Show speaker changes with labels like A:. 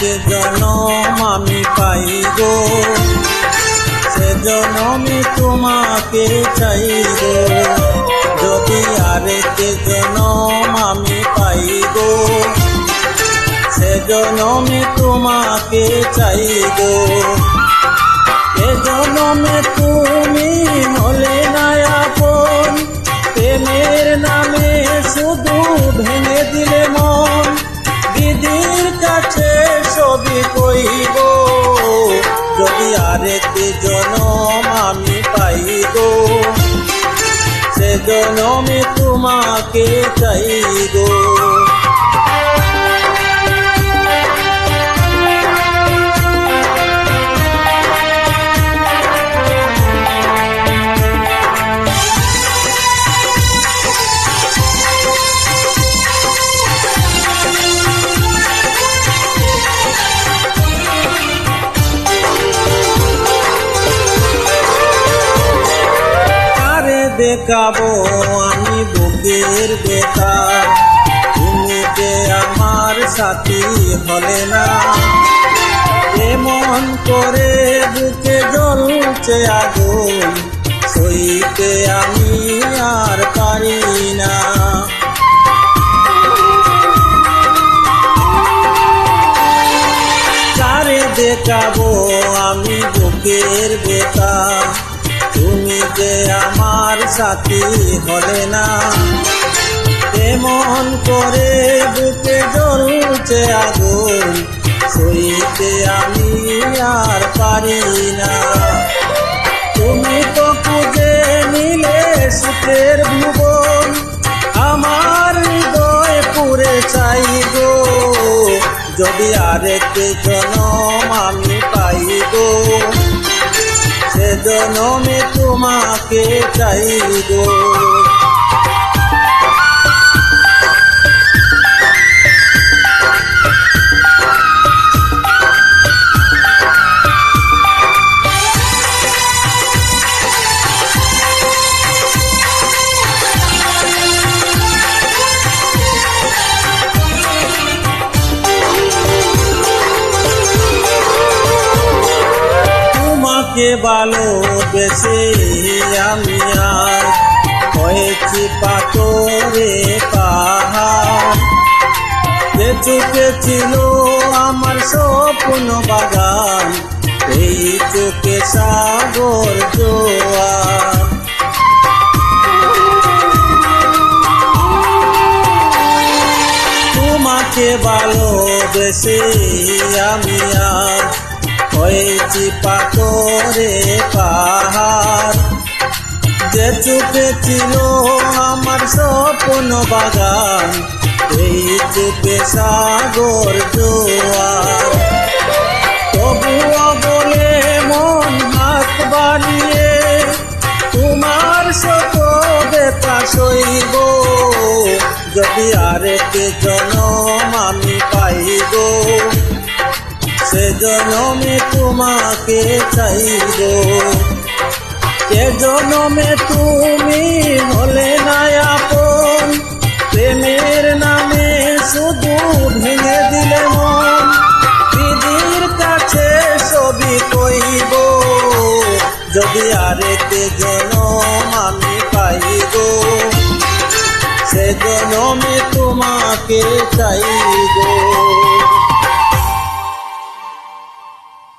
A: আরেক জনম আমি পাই গো, সে জনমে তোমাকে চাই গো। যদি আরেক জনম আমি পাই গো, সে জনমে তোমাকে চাই গো। এ জনমে তুমি হলে না আপন, প্রেমের নামে শুধু ভেঙে দিলে মন। দিদির কাছে সবই কইব, যদি আরেক জনম আমি পাই গো, সে জনমে তোমাকে চাই গো। দেখাবো আমি বুকের ব্যথা, তুমি যে আমার সাথী হলে না। এমন করে বুকে জ্বলছে আগুন, সইতে আমি আর পারি না। কারে দেখাবো আমি বুকের ব্যথা, তুমি যে আমার সাথী হলে না। এমন করে বুকে জ্বলছে আগুন, সইতে আমি আর পারি না। তুমি তো খুঁজে নিলে সুখের ভুবন, আমার হৃদয় পুরে চাই গো। যদি আরেক জনম আমি পাই গো, সে জনমে তোমাকে চাই গো। তোমাকে ভালোবেসে আমি আজ হয়েছি পাথরে পাহাড়। যে চোখে ছিল আমার স্বপ্ন বাগান, এই চোখে সাগর জোয়ার। তোমাকে ভালোবেসে আমি আজ হয়েছি পাথরে পাহাড়। যে চোখে ছিল আমার স্বপ্ন বাগান, এই চোখে সাগর জোয়ার। তবুও বলে মন হাত বাড়িয়ে তোমার শত ব্যথা সইব, যদি আরেক জনম আমি পাই গো, সে জনমে তোমাকে চাই গো। এ জনমে তুমি হলে না আপন, প্রেমের নামে শুধু ভেঙে দিলে মন। দিদির কাছে সবই কইব, যদি আরেক জনম আমি পাই গো, সে জনমে তোমাকে চাই গো।